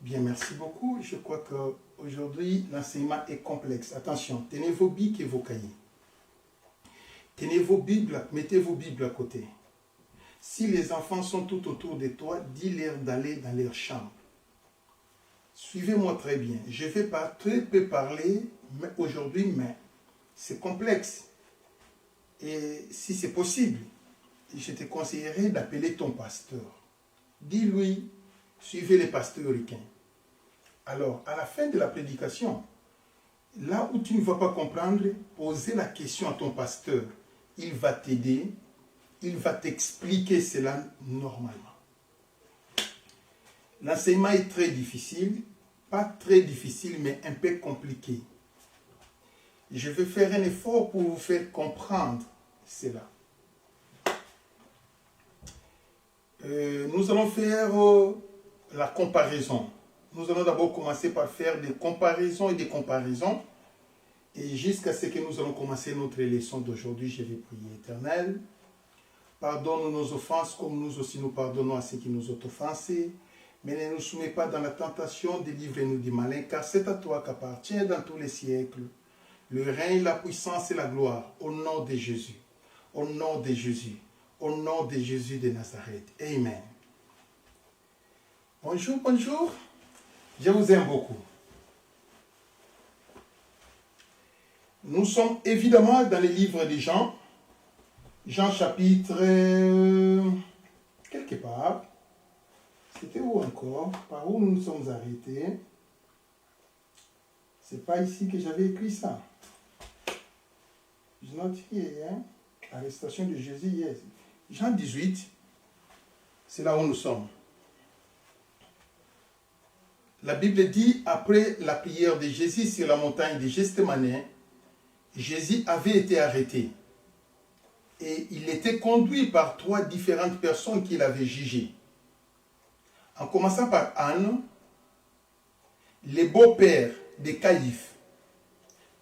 Bien, merci beaucoup. Je crois qu'aujourd'hui, l'enseignement est complexe. Attention, tenez vos bics et vos cahiers. Tenez vos Bibles, mettez vos Bibles à côté. Si les enfants sont tout autour de toi, dis-leur d'aller dans leur chambre. Suivez-moi très bien. Je vais pas très peu parler aujourd'hui, mais c'est complexe. Et si c'est possible, je te conseillerais d'appeler ton pasteur. Dis-lui, suivez les pasteurs ricains. Alors, à la fin de la prédication, là où tu ne vas pas comprendre, posez la question à ton pasteur. Il va t'aider, il va t'expliquer cela normalement. L'enseignement est très difficile, pas très difficile, mais un peu compliqué. Je vais faire un effort pour vous faire comprendre cela. Nous allons faire la comparaison. Nous allons d'abord commencer par faire des comparaisons et des comparaisons. Et jusqu'à ce que nous allons commencer notre leçon d'aujourd'hui, je vais prier. Éternel, pardonne-nous nos offenses comme nous aussi nous pardonnons à ceux qui nous ont offensés. Mais ne nous soumets pas dans la tentation, délivre-nous du malin, car c'est à toi qu'appartient dans tous les siècles le règne, la puissance et la gloire, au nom de Jésus. Au nom de Jésus. Au nom de Jésus de Nazareth. Amen. Bonjour, bonjour. Je vous aime beaucoup. Nous sommes évidemment dans le livre de Jean. Jean chapitre... quelque part. C'était où encore? Par où nous nous sommes arrêtés? C'est pas ici que j'avais écrit ça. Je note here, hein? Arrestation de Jésus, yes. Jean 18, c'est là où nous sommes. La Bible dit, après la prière de Jésus sur la montagne de Gethsémani, Jésus avait été arrêté. Et il était conduit par 3 différentes personnes qu'il avait jugées. En commençant par Anne, les beaux-pères de Caïphe.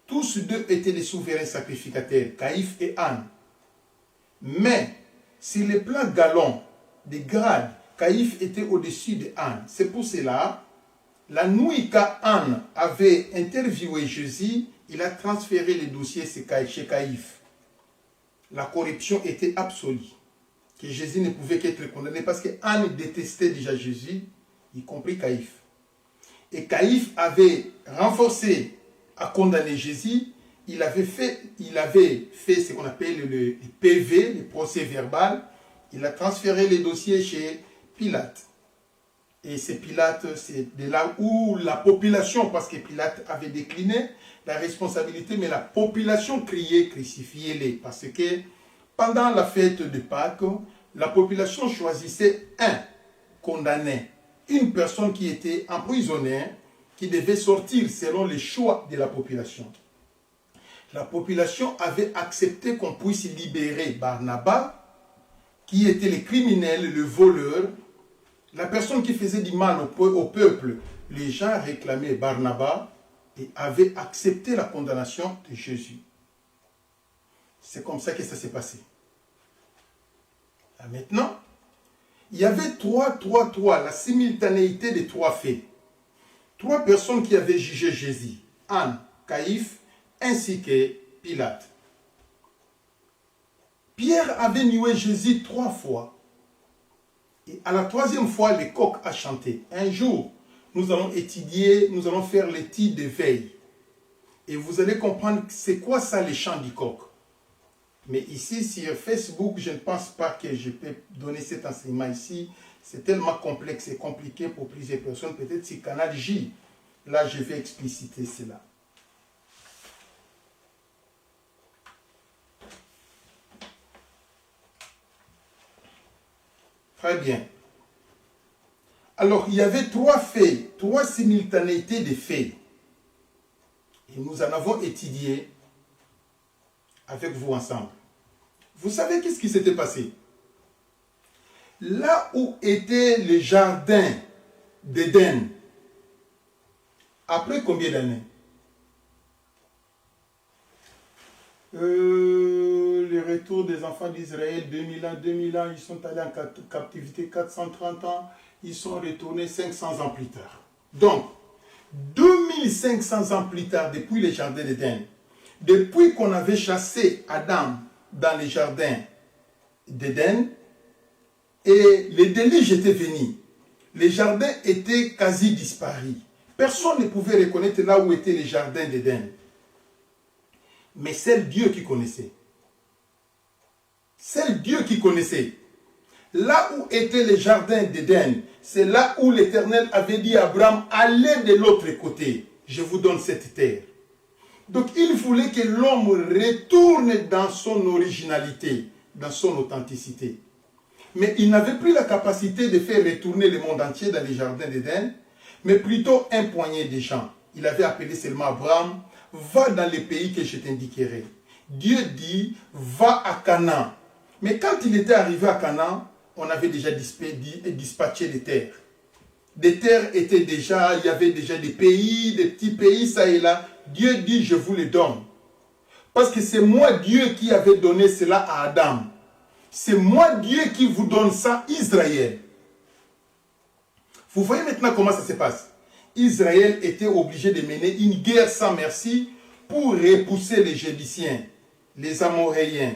Tous deux étaient des souverains sacrificateurs, Caïphe et Anne. Mais, sur le plan galant, de grade, Caïphe était au-dessus de Anne. C'est pour cela, la nuit qu'Anne avait interviewé Jésus, il a transféré le dossier chez Caïphe. La corruption était absolue. Que Jésus ne pouvait qu'être condamné parce que Anne détestait déjà Jésus, y compris Caïphe. Et Caïphe avait renforcé à condamner Jésus. Il avait fait ce qu'on appelle le PV, le procès verbal. Il a transféré les dossiers chez Pilate. Et c'est Pilate, c'est de là où la population, parce que Pilate avait décliné la responsabilité, mais la population criait, crucifiez-les. Parce que pendant la fête de Pâques, la population choisissait un condamné, une personne qui était emprisonnée, qui devait sortir selon les choix de la population. La population avait accepté qu'on puisse libérer Barnabas, qui était le criminel, le voleur, la personne qui faisait du mal au peuple. Les gens réclamaient Barnabas et avaient accepté la condamnation de Jésus. C'est comme ça que ça s'est passé. Là, maintenant, il y avait la simultanéité des 3 faits. 3 personnes qui avaient jugé Jésus, Anne, Caïphe, ainsi que Pilate. Pierre avait nié Jésus 3 fois. Et à la 3e fois, le coq a chanté. Un jour, nous allons étudier, nous allons faire l'étude de veille. Et vous allez comprendre c'est quoi ça, les chants du coq. Mais ici, sur Facebook, je ne pense pas que je peux donner cet enseignement ici. C'est tellement complexe et compliqué pour plusieurs personnes. Peut-être sur Canal J, là, je vais expliciter cela. Très bien. Alors, il y avait 3 faits, 3 simultanéités de faits. Et nous en avons étudié avec vous ensemble. Vous savez qu'est-ce qui s'était passé? Là où était le jardin d'Éden, après combien d'années? Le retour des enfants d'Israël, 2000 ans, ils sont allés en captivité 430 ans, ils sont retournés 500 ans plus tard. Donc, 2500 ans plus tard, depuis le jardin d'Éden, depuis qu'on avait chassé Adam dans les jardins d'Éden, et les déluges étaient venus, les jardins étaient quasi disparus. Personne ne pouvait reconnaître là où étaient les jardins d'Éden. Mais c'est Dieu qui connaissait. C'est Dieu qui connaissait. Là où étaient les jardins d'Éden, c'est là où l'Éternel avait dit à Abraham, allez de l'autre côté, je vous donne cette terre. Donc il voulait que l'homme retourne dans son originalité, dans son authenticité. Mais il n'avait plus la capacité de faire retourner le monde entier dans les jardins d'Éden, mais plutôt un poignet de gens. Il avait appelé seulement Abraham, va dans les pays que je t'indiquerai. Dieu dit, va à Canaan. Mais quand il était arrivé à Canaan, on avait déjà dispatché les terres. Des terres étaient déjà, il y avait déjà des pays, des petits pays, ça et là. Dieu dit, je vous les donne. Parce que c'est moi Dieu qui avait donné cela à Adam. C'est moi Dieu qui vous donne ça, Israël. Vous voyez maintenant comment ça se passe. Israël était obligé de mener une guerre sans merci pour repousser les Jébusiens, les Amoréens,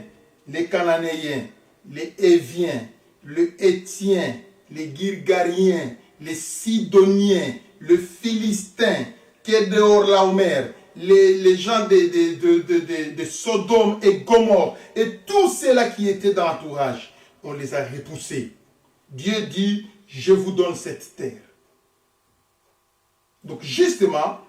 les Cananéens, les Héviens, les Hétiens, les Girgariens, les Sidoniens, les Philistins, Kedorlaomer, les gens de Sodome et Gomorrhe, et tous ceux-là qui étaient dans l'entourage, on les a repoussés. Dieu dit, je vous donne cette terre. Donc justement,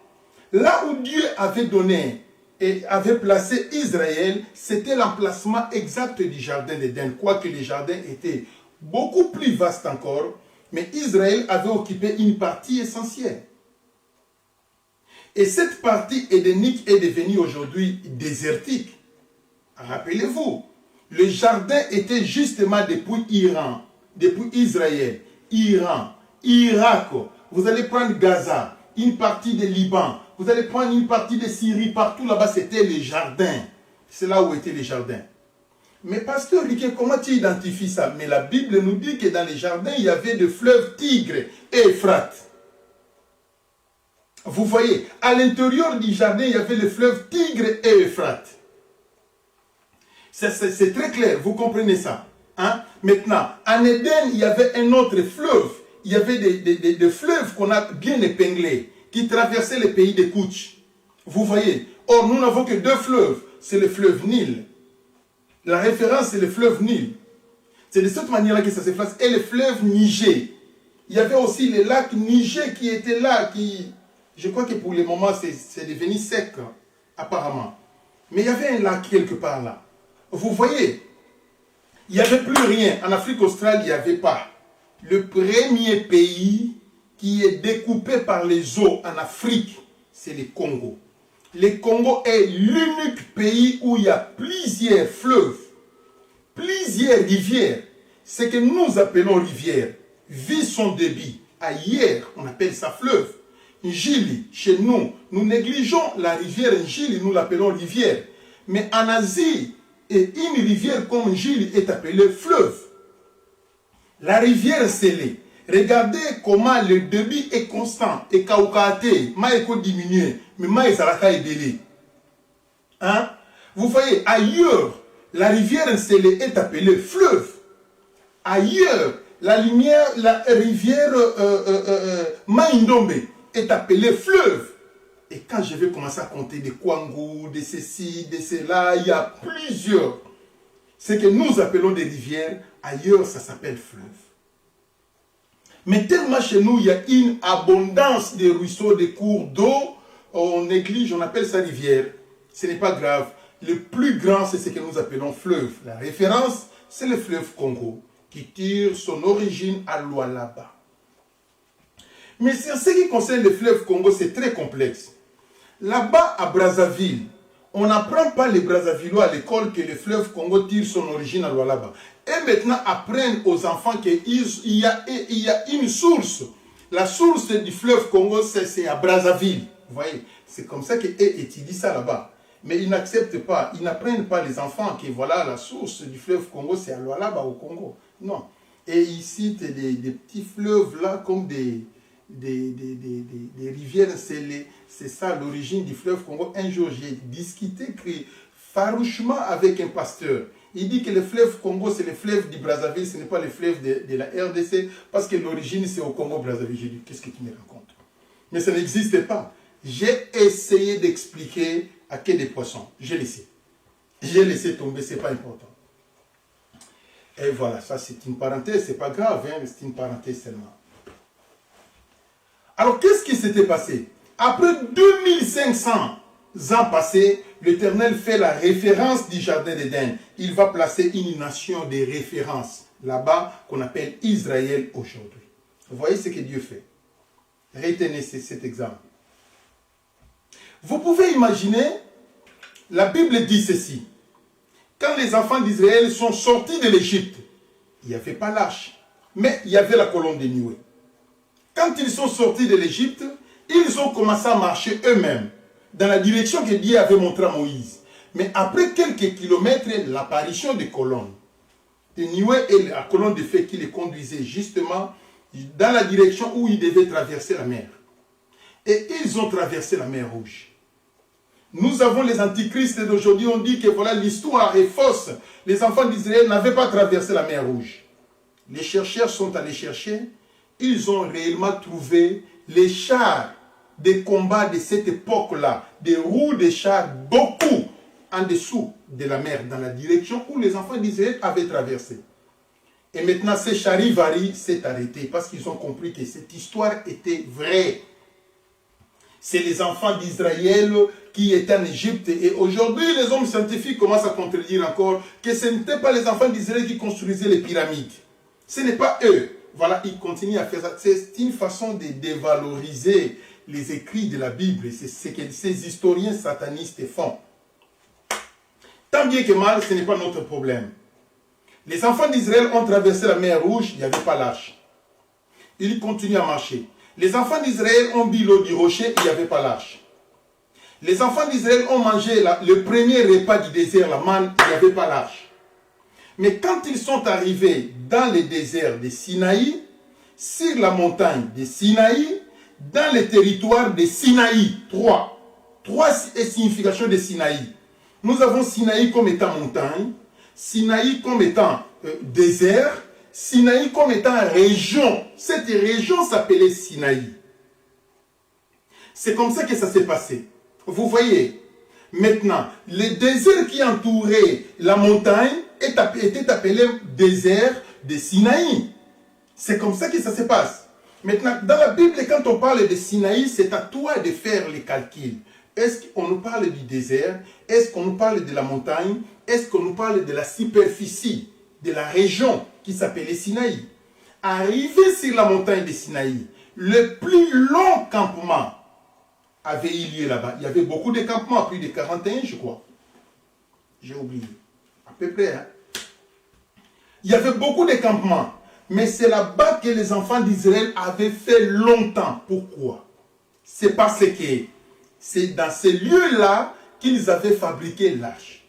là où Dieu avait donné et avait placé Israël, c'était l'emplacement exact du jardin d'Éden, quoique les jardins étaient beaucoup plus vastes encore, mais Israël avait occupé une partie essentielle. Et cette partie édénique est devenue aujourd'hui désertique. Rappelez-vous, le jardin était justement depuis Iran, depuis Israël, Iran, Irak. Vous allez prendre Gaza, une partie de Liban, vous allez prendre une partie de Syrie, partout là-bas c'était les jardins. C'est là où étaient les jardins. Mais pasteur Riquet, comment tu identifies ça? Mais la Bible nous dit que dans les jardins, il y avait des fleuves Tigre et Euphrate. Vous voyez, à l'intérieur du jardin, il y avait le fleuve Tigre et Euphrate. C'est très clair, vous comprenez ça. Hein? Maintenant, en Éden, il y avait un autre fleuve. Il y avait des fleuves qu'on a bien épinglés, qui traversaient les pays des Kouch. Vous voyez. Or, nous n'avons que deux fleuves. C'est le fleuve Nil. La référence, c'est le fleuve Nil. C'est de cette manière-là que ça se passe. Et le fleuve Niger. Il y avait aussi le lac Niger qui était là, qui... Je crois que pour le moment, c'est devenu sec, apparemment. Mais il y avait un lac quelque part là. Vous voyez, il n'y avait plus rien. En Afrique australe, il n'y avait pas. Le premier pays qui est découpé par les eaux en Afrique, c'est le Congo. Le Congo est l'unique pays où il y a plusieurs fleuves, plusieurs rivières. Ce que nous appelons rivière vit son débit. Ailleurs, on appelle ça fleuve. Njili, chez nous, nous négligeons la rivière Njili, nous l'appelons rivière. Mais en Asie, une rivière comme Njili est appelée fleuve. La rivière scellée. Regardez comment le débit est constant. Et Kaukate, Maïko diminué, mais Maïsaraka est délai. Hein? Vous voyez, ailleurs, la rivière scellée est appelée fleuve. Ailleurs, la rivière Maïndombe est appelée fleuve. Et quand je vais commencer à compter des Kwangu, de ceci, de cela, il y a plusieurs. Ce que nous appelons des rivières, ailleurs ça s'appelle fleuve. Mais tellement chez nous, il y a une abondance de ruisseaux, de cours d'eau, on néglige, on appelle ça rivière. Ce n'est pas grave. Le plus grand, c'est ce que nous appelons fleuve. La référence, c'est le fleuve Congo, qui tire son origine à Lualaba. Mais en ce qui concerne le fleuve Congo, c'est très complexe. Là-bas, à Brazzaville, on n'apprend pas les Brazzavillois à l'école que le fleuve Congo tire son origine à Lualaba. Et maintenant, apprennent aux enfants qu'il y a une source. La source du fleuve Congo, c'est à Brazzaville. Vous voyez, c'est comme ça qu'ils étudient ça là-bas. Mais ils n'acceptent pas, ils n'apprennent pas les enfants que voilà, la source du fleuve Congo, c'est à Lualaba au Congo. Non. Et ils citent des petits fleuves là comme des des rivières, c'est ça l'origine du fleuve Congo. Un jour, j'ai discuté farouchement avec un pasteur. Il dit que le fleuve Congo, c'est le fleuve du Brazzaville, ce n'est pas le fleuve de la RDC, parce que l'origine, c'est au Congo-Brazzaville. J'ai dit, qu'est-ce que tu me racontes? Mais ça n'existait pas. J'ai essayé d'expliquer à quel des poissons. J'ai laissé tomber, ce n'est pas important. Et voilà, ça c'est une parenthèse, c'est pas grave, hein, c'est une parenthèse seulement. Alors, qu'est-ce qui s'était passé? Après 2500 ans passés, l'Éternel fait la référence du Jardin d'Éden. Il va placer une nation de référence là-bas qu'on appelle Israël aujourd'hui. Vous voyez ce que Dieu fait. Retenez cet exemple. Vous pouvez imaginer, la Bible dit ceci. Quand les enfants d'Israël sont sortis de l'Égypte, il n'y avait pas l'arche, mais il y avait la colonne de nuée. Quand ils sont sortis de l'Égypte, ils ont commencé à marcher eux-mêmes dans la direction que Dieu avait montrée à Moïse. Mais après quelques kilomètres, l'apparition des colonnes de nuée et la colonne de feu qui les conduisait justement dans la direction où ils devaient traverser la mer. Et ils ont traversé la mer Rouge. Nous avons les antichrists d'aujourd'hui, on dit que voilà, l'histoire est fausse. Les enfants d'Israël n'avaient pas traversé la mer Rouge. Les chercheurs sont allés chercher, ils ont réellement trouvé les chars des combats de cette époque-là, des roues de chars beaucoup en dessous de la mer, dans la direction où les enfants d'Israël avaient traversé. Et maintenant, ce charivari s'est arrêté parce qu'ils ont compris que cette histoire était vraie. C'est les enfants d'Israël qui étaient en Égypte. Et aujourd'hui, les hommes scientifiques commencent à contredire encore que ce n'étaient pas les enfants d'Israël qui construisaient les pyramides. Ce n'est pas eux. Voilà, ils continuent à faire ça. C'est une façon de dévaloriser les écrits de la Bible. C'est ce que ces historiens satanistes font. Tant bien que mal, ce n'est pas notre problème. Les enfants d'Israël ont traversé la mer Rouge, il n'y avait pas l'arche. Ils continuent à marcher. Les enfants d'Israël ont bu l'eau du rocher, il n'y avait pas l'arche. Les enfants d'Israël ont mangé le premier repas du désert, la manne, il n'y avait pas l'arche. Mais quand ils sont arrivés dans le désert de Sinaï, sur la montagne de Sinaï, dans le territoire de Sinaï, trois significations de Sinaï. Nous avons Sinaï comme étant montagne, Sinaï comme étant désert, Sinaï comme étant région. Cette région s'appelait Sinaï. C'est comme ça que ça s'est passé. Vous voyez, maintenant, le désert qui entourait la montagne était appelé désert de Sinaï. C'est comme ça que ça se passe. Maintenant, dans la Bible, quand on parle de Sinaï, c'est à toi de faire les calculs. Est-ce qu'on nous parle du désert? Est-ce qu'on nous parle de la montagne? Est-ce qu'on nous parle de la superficie, de la région qui s'appelait Sinaï? Arrivé sur la montagne de Sinaï, le plus long campement avait eu lieu là-bas. Il y avait beaucoup de campements, plus de 41, je crois. J'ai oublié. À peu près. Hein? Il y avait beaucoup de campements. Mais c'est là-bas que les enfants d'Israël avaient fait longtemps. Pourquoi? C'est parce que c'est dans ces lieux-là qu'ils avaient fabriqué l'arche.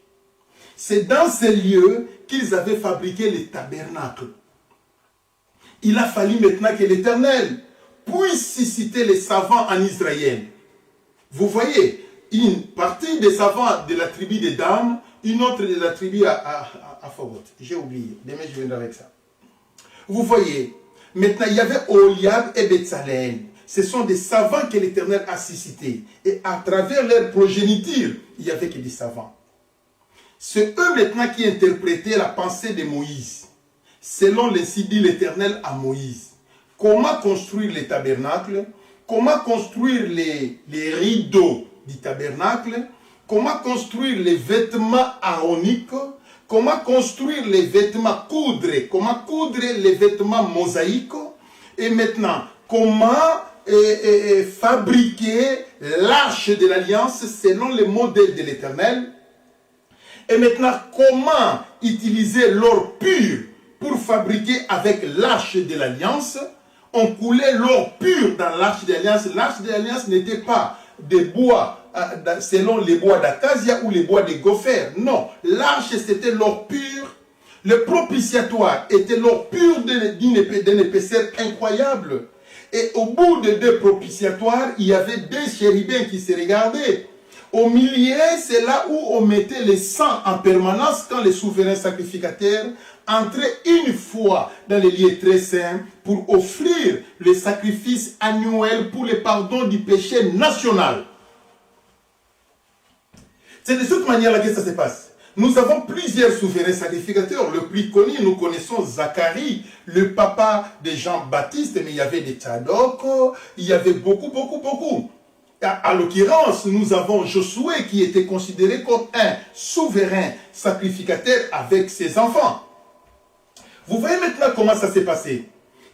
C'est dans ces lieux qu'ils avaient fabriqué les tabernacles. Il a fallu maintenant que l'Éternel puisse susciter les savants en Israël. Vous voyez, une partie des savants de la tribu de Dan, une autre de la tribu à Favot. J'ai oublié. Demain, je viendrai avec ça. Vous voyez, maintenant, il y avait Oliab et Betsalel. Ce sont des savants que l'Éternel a suscités. Et à travers leur progéniture, il n'y avait que des savants. C'est eux maintenant qui interprétaient la pensée de Moïse. Selon les dit l'Éternel à Moïse. Comment construire les tabernacles? Comment construire les rideaux du tabernacle? Comment construire les vêtements aaroniques? Comment construire les vêtements coudre? Comment coudre les vêtements mosaïques? Et maintenant, comment fabriquer l'arche de l'alliance selon les modèles de l'Éternel? Et maintenant, comment utiliser l'or pur pour fabriquer avec l'arche de l'alliance? On coulait l'or pur dans l'arche de l'alliance. L'arche de l'alliance n'était pas des bois selon les bois d'acacia ou les bois de gopher. Non, l'arche c'était l'or pur. Le propitiatoire était l'or pur d'une épaisseur incroyable. Et au bout des deux propitiatoires, il y avait deux chérubins qui se regardaient. Au milieu, c'est là où on mettait le sang en permanence quand les souverains sacrificateurs entraient une fois dans les lieux très saints pour offrir le sacrifice annuel pour le pardon du péché national. C'est de cette manière-là que ça se passe. Nous avons plusieurs souverains sacrificateurs. Le plus connu, nous connaissons Zacharie, le papa de Jean-Baptiste, mais il y avait des Tsadok, il y avait beaucoup. À l'occurrence, nous avons Josué qui était considéré comme un souverain sacrificateur avec ses enfants. Vous voyez maintenant comment ça s'est passé.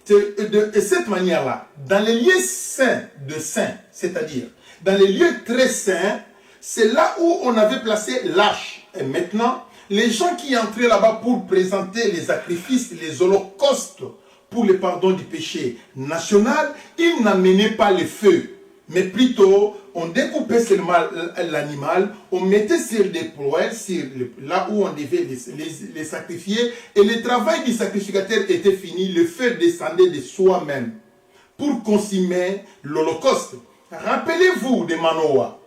De cette manière-là, dans les lieux saints de saints, c'est-à-dire dans les lieux très saints, c'est là où on avait placé l'arche. Et maintenant, les gens qui entraient là-bas pour présenter les sacrifices, les holocaustes pour le pardon du péché national, ils n'amenaient pas le feu. Mais plutôt, on découpait seulement l'animal, on mettait sur des poêles, là où on devait les sacrifier, et le travail du sacrificateur était fini, le feu descendait de soi-même pour consommer l'holocauste. Rappelez-vous de Manoah,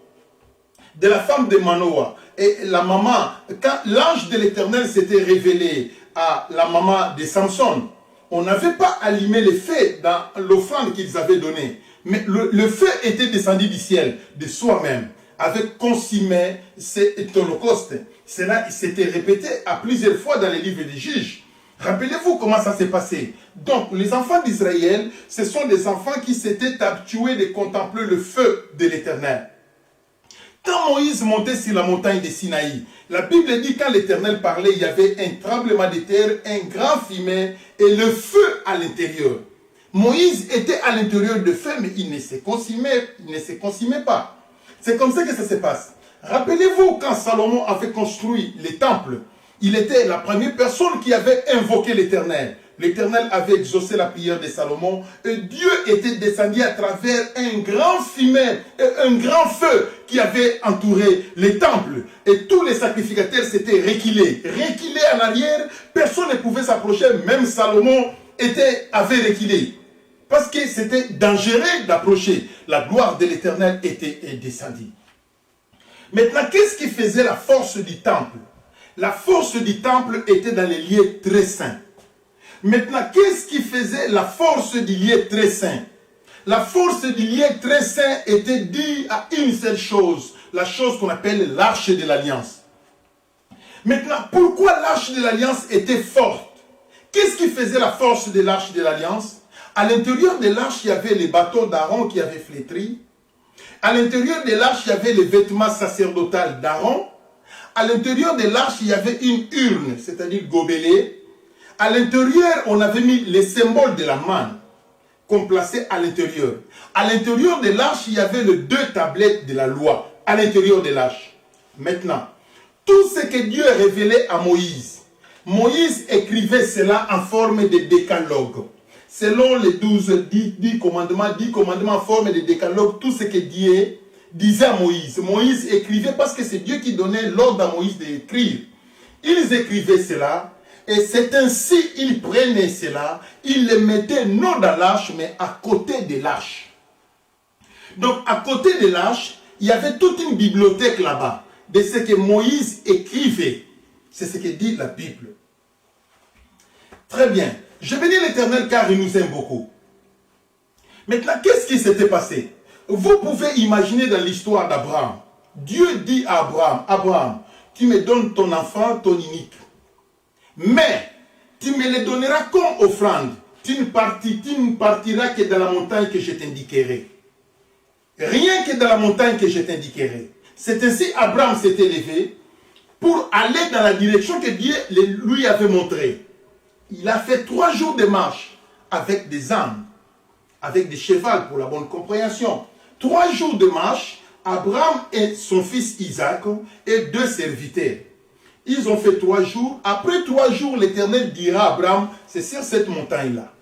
de la femme de Manoah, et la maman, quand l'ange de l'Éternel s'était révélé à la maman de Samson, on n'avait pas allumé le feu dans l'offrande qu'ils avaient donnée. Mais le feu était descendu du ciel, de soi-même, avec consumé cet holocauste. Cela s'était répété à plusieurs fois dans les livres des juges. Rappelez-vous comment ça s'est passé. Donc, les enfants d'Israël, ce sont des enfants qui s'étaient habitués de contempler le feu de l'Éternel. Quand Moïse montait sur la montagne de Sinaï, la Bible dit quand l'Éternel parlait, il y avait un tremblement de terre, un grand fumée et le feu à l'intérieur. Moïse était à l'intérieur de feu, mais il ne se consumait pas. C'est comme ça que ça se passe. Rappelez-vous quand Salomon avait construit les temples, il était la première personne qui avait invoqué l'Éternel. L'Éternel avait exaucé la prière de Salomon et Dieu était descendu à travers un grand fumée et un grand feu qui avait entouré les temples. Et tous les sacrificateurs s'étaient reculés en arrière. Personne ne pouvait s'approcher, même Salomon avait reculé. Parce que c'était dangereux d'approcher. La gloire de l'Éternel était descendue. Maintenant, qu'est-ce qui faisait la force du temple? La force du temple était dans les lieux très saints. Maintenant, qu'est-ce qui faisait la force du lieu très saint? La force du lieu très saint était due à une seule chose, la chose qu'on appelle l'arche de l'alliance. Maintenant, pourquoi l'arche de l'alliance était forte? Qu'est-ce qui faisait la force de l'arche de l'alliance? À l'intérieur de l'arche, il y avait les bâtons d'Aaron qui avaient flétri. À l'intérieur de l'arche, il y avait les vêtements sacerdotaux d'Aaron. À l'intérieur de l'arche, il y avait une urne, c'est-à-dire gobelet. À l'intérieur, on avait mis les symboles de la manne qu'on plaçait à l'intérieur. À l'intérieur de l'arche, il y avait les deux tablettes de la loi, à l'intérieur de l'arche. Maintenant, tout ce que Dieu révélait à Moïse, Moïse écrivait cela en forme de décalogue. Selon les 10 commandements en forme de décalogue, tout ce que Dieu disait à Moïse. Moïse écrivait parce que c'est Dieu qui donnait l'ordre à Moïse d'écrire. Ils écrivaient cela. Et c'est ainsi qu'ils prenaient cela, ils le mettaient non dans l'arche, mais à côté de l'arche. Donc à côté de l'arche, il y avait toute une bibliothèque là-bas, de ce que Moïse écrivait. C'est ce que dit la Bible. Très bien. Je bénis l'Éternel car il nous aime beaucoup. Maintenant, qu'est-ce qui s'était passé? Vous pouvez imaginer dans l'histoire d'Abraham. Dieu dit à Abraham, Abraham, tu me donnes ton enfant, ton unique. Mais tu me le donneras comme offrande. Tu ne partiras que dans la montagne que je t'indiquerai. Rien que dans la montagne que je t'indiquerai. C'est ainsi Abraham s'est élevé pour aller dans la direction que Dieu lui avait montrée. Il a fait 3 jours de marche avec des ânes, avec des chevaux pour la bonne compréhension. 3 jours de marche, Abraham et son fils Isaac et 2 serviteurs. Ils ont fait 3 jours. Après 3 jours, l'Éternel dira à Abraham, c'est sur cette montagne-là.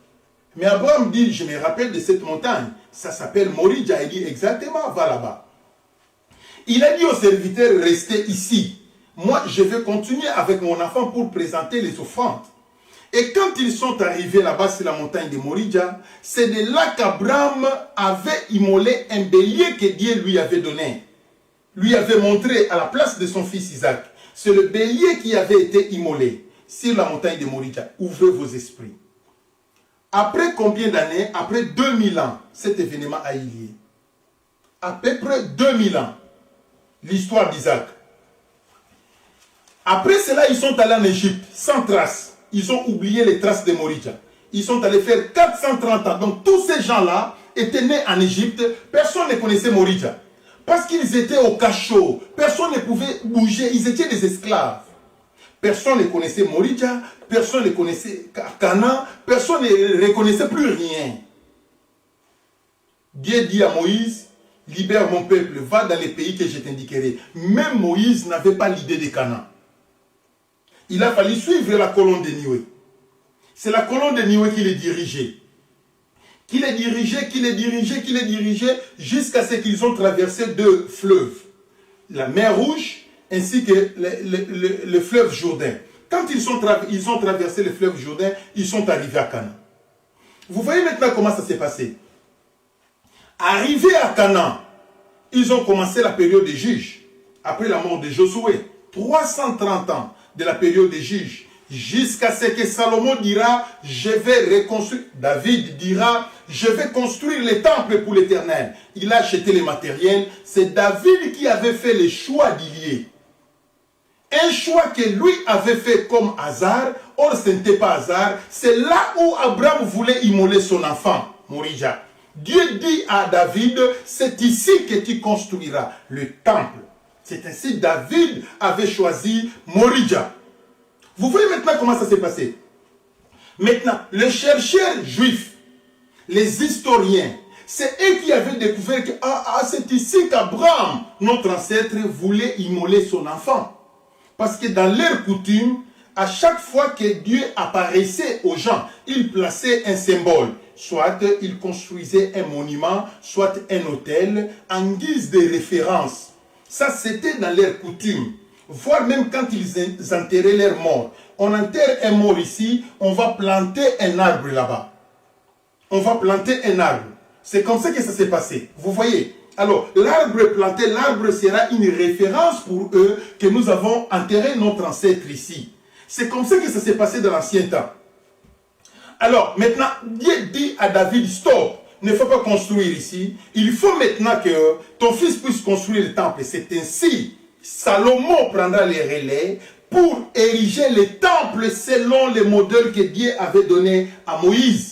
Mais Abraham dit, je me rappelle de cette montagne. Ça s'appelle Morija. Il dit, exactement, va là-bas. Il a dit aux serviteurs, restez ici. Moi, je vais continuer avec mon enfant pour présenter les offrandes. Et quand ils sont arrivés là-bas sur la montagne de Moridja, c'est de là qu'Abraham avait immolé un bélier que Dieu lui avait donné. Lui avait montré à la place de son fils Isaac. C'est le bélier qui avait été immolé sur la montagne de Moridja. Ouvrez vos esprits. Après combien d'années? Après 2000 ans, cet événement a eu lieu. À peu près 2000 ans, l'histoire d'Isaac. Après cela, ils sont allés en Égypte, sans traces. Ils ont oublié les traces de Moridja. Ils sont allés faire 430 ans. Donc tous ces gens-là étaient nés en Égypte. Personne ne connaissait Moridja. Parce qu'ils étaient au cachot. Personne ne pouvait bouger. Ils étaient des esclaves. Personne ne connaissait Moridja. Personne ne connaissait Canaan. Personne ne reconnaissait plus rien. Dieu dit à Moïse, libère mon peuple, va dans les pays que je t'indiquerai. Même Moïse n'avait pas l'idée de Canaan. Il a fallu suivre la colonne de Nioué. C'est la colonne de Nioué qui les dirigeait. Qui les dirigeait jusqu'à ce qu'ils ont traversé 2 fleuves. La mer Rouge ainsi que le fleuve Jourdain. Quand ils ont traversé le fleuve Jourdain, ils sont arrivés à Canaan. Vous voyez maintenant comment ça s'est passé. Arrivés à Canaan, ils ont commencé la période des juges. Après la mort de Josué, 330 ans de la période des juges, jusqu'à ce que Salomon dira, je vais reconstruire. David dira, je vais construire le temple pour l'Éternel. Il a acheté les matériels. C'est David qui avait fait le choix d'y lier. Un choix que lui avait fait comme hasard. Or, ce n'était pas hasard. C'est là où Abraham voulait immoler son enfant, Moridja. Dieu dit à David, c'est ici que tu construiras le temple. C'est ainsi David avait choisi Moridja. Vous voyez maintenant comment ça s'est passé. Maintenant, les chercheurs juifs, les historiens, c'est eux qui avaient découvert que c'est ici qu'Abraham, notre ancêtre, voulait immoler son enfant. Parce que dans leur coutume, à chaque fois que Dieu apparaissait aux gens, il plaçait un symbole. Soit il construisait un monument, soit un autel, en guise de référence. Ça, c'était dans leur coutume. Voire même quand ils enterraient leurs morts. On enterre un mort ici, on va planter un arbre là-bas. On va planter un arbre. C'est comme ça que ça s'est passé. Vous voyez? Alors, l'arbre planté, l'arbre sera une référence pour eux que nous avons enterré notre ancêtre ici. C'est comme ça que ça s'est passé dans l'ancien temps. Alors, maintenant, Dieu dit à David, stop, ne faut pas construire ici. Il faut maintenant que ton fils puisse construire le temple. C'est ainsi, Salomon prendra les relais pour ériger le temple selon les modèles que Dieu avait donnés à Moïse.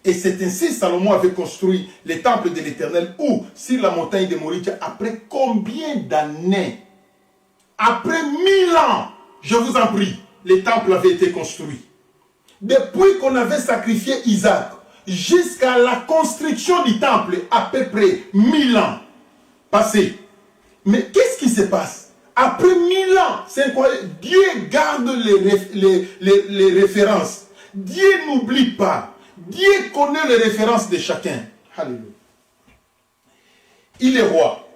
Et c'est ainsi Salomon avait construit le temple de l'Éternel où, sur la montagne de Moridja, après combien d'années? Après 1000 ans, je vous en prie, le temple avait été construit. Depuis qu'on avait sacrifié Isaac jusqu'à la construction du temple, à peu près 1000 ans passés. Mais qu'est-ce qui se passe? Après 1000 ans, c'est incroyable. Dieu garde les références. Dieu n'oublie pas. Dieu connaît les références de chacun. Alléluia. Il est roi.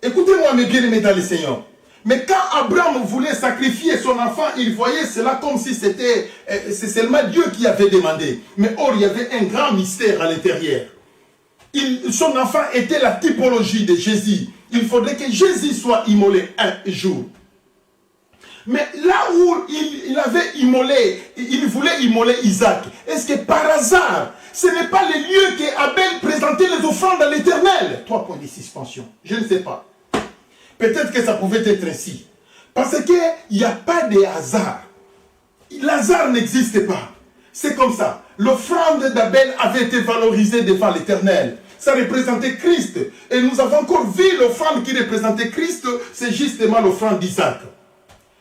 Écoutez-moi, mes bien-aimés dans le Seigneur. Mais quand Abraham voulait sacrifier son enfant, il voyait cela comme si c'est seulement Dieu qui avait demandé. Mais or, il y avait un grand mystère à l'intérieur. Son enfant était la typologie de Jésus. Il faudrait que Jésus soit immolé un jour. Mais là où il avait immolé, il voulait immoler Isaac, est-ce que par hasard, ce n'est pas le lieu que Abel présentait les offrandes à l'Éternel? 3 points de suspension. Je ne sais pas. Peut-être que ça pouvait être ainsi. Parce qu'il n'y a pas de hasard. L'hasard n'existe pas. C'est comme ça. L'offrande d'Abel avait été valorisée devant l'Éternel. Ça représentait Christ. Et nous avons encore vu l'offrande qui représentait Christ. C'est justement l'offrande d'Isaac.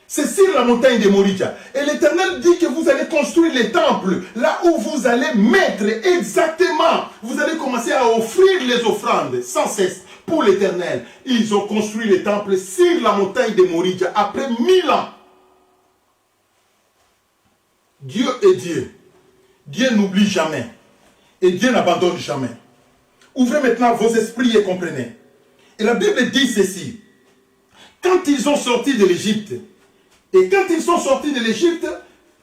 C'est sur la montagne de Moridja. Et l'Éternel dit que vous allez construire les temples. Là où vous allez mettre exactement. Vous allez commencer à offrir les offrandes sans cesse. Pour l'Éternel, ils ont construit les temples sur la montagne de Moridja après 1000 ans. Dieu est Dieu. Dieu n'oublie jamais. Et Dieu n'abandonne jamais. Ouvrez maintenant vos esprits et comprenez. Et la Bible dit ceci. Quand ils ont sorti de l'Égypte, et quand ils sont sortis de l'Égypte,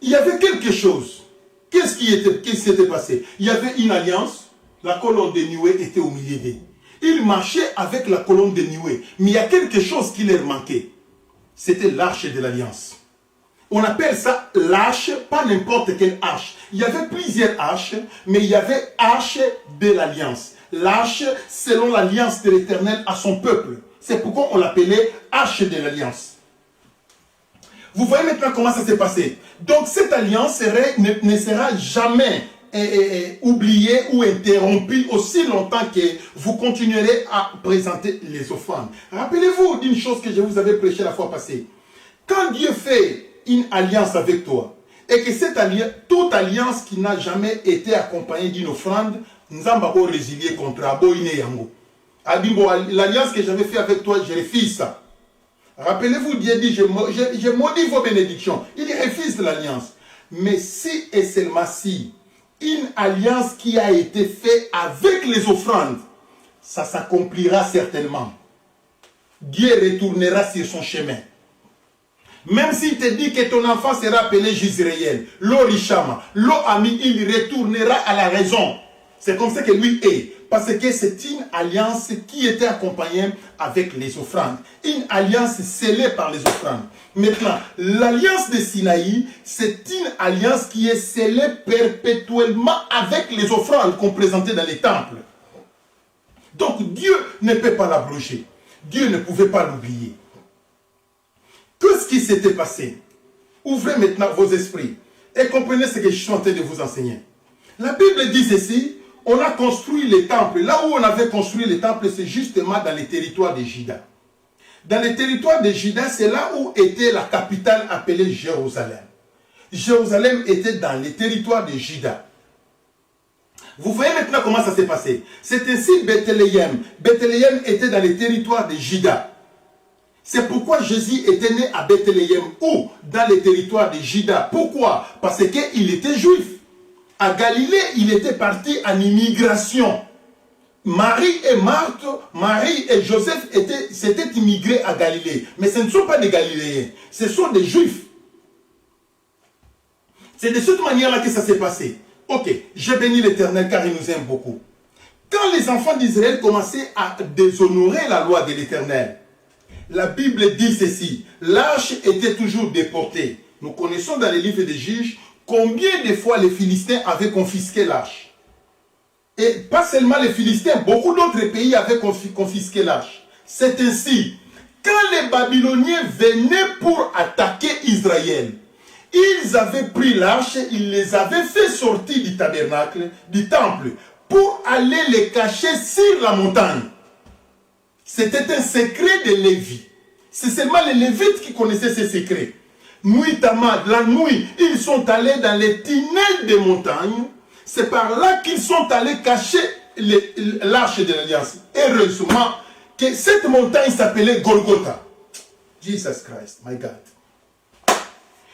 il y avait quelque chose. Qu'est-ce qui s'était passé? Il y avait une alliance, la colonne de nuée était au milieu d'eux. Ils marchaient avec la colonne de nuée, mais il y a quelque chose qui leur manquait. C'était l'arche de l'alliance. On appelle ça l'arche, pas n'importe quelle arche. Il y avait plusieurs arches, mais il y avait arche de l'alliance. L'arche selon l'alliance de l'Éternel à son peuple. C'est pourquoi on l'appelait arche de l'alliance. Vous voyez maintenant comment ça s'est passé. Donc cette alliance ne sera jamais oubliée ou interrompue aussi longtemps que vous continuerez à présenter les offrandes. Rappelez-vous d'une chose que je vous avais prêché la fois passée. Quand Dieu fait une alliance avec toi, et que cette alliance, toute alliance qui n'a jamais été accompagnée d'une offrande, nous avons résilié contre l'alliance que j'avais fait avec toi, je refuse ça. Rappelez-vous, Dieu dit, je maudis vos bénédictions. Il refuse l'alliance. Mais si et seulement si, une alliance qui a été faite avec les offrandes, ça s'accomplira certainement. Dieu retournera sur son chemin. Même s'il te dit que ton enfant sera appelé Jisraël, l'Orishama, l'Oami, il retournera à la raison. C'est comme ça que lui est. Parce que c'est une alliance qui était accompagnée avec les offrandes. Une alliance scellée par les offrandes. Maintenant, l'alliance de Sinaï, c'est une alliance qui est scellée perpétuellement avec les offrandes qu'on présentait dans les temples. Donc Dieu ne peut pas l'abroger. Dieu ne pouvait pas l'oublier. Qu'est-ce qui s'était passé? Ouvrez maintenant vos esprits et comprenez ce que je suis en train de vous enseigner. La Bible dit ceci, on a construit les temples. Là où on avait construit les temples, c'est justement dans les territoires de Juda. Dans les territoires de Juda, c'est là où était la capitale appelée Jérusalem. Jérusalem était dans les territoires de Juda. Vous voyez maintenant comment ça s'est passé. C'est ainsi Bethléem. Bethléem était dans les territoires de Juda. C'est pourquoi Jésus était né à Bethléem ou dans les territoires de Juda. Pourquoi? Parce qu'il était juif. À Galilée, il était parti en immigration. Marie et Marthe, Marie et Joseph s'étaient immigrés à Galilée. Mais ce ne sont pas des Galiléens, ce sont des Juifs. C'est de cette manière-là que ça s'est passé. Ok, je bénis l'Éternel car il nous aime beaucoup. Quand les enfants d'Israël commençaient à déshonorer la loi de l'Éternel, la Bible dit ceci, l'arche était toujours déportée. Nous connaissons dans les livres des Juges combien de fois les Philistins avaient confisqué l'arche. Et pas seulement les Philistins, beaucoup d'autres pays avaient confisqué l'arche. C'est ainsi, quand les Babyloniens venaient pour attaquer Israël, ils avaient pris l'arche, ils les avaient fait sortir du tabernacle, du temple, pour aller les cacher sur la montagne. C'était un secret de Lévi. C'est seulement les Lévites qui connaissaient ces secrets. Nuitamment, la nuit, ils sont allés dans les tunnels des montagnes. C'est par là qu'ils sont allés cacher l'arche de l'Alliance. Heureusement que cette montagne s'appelait Golgotha. Jesus Christ, my God.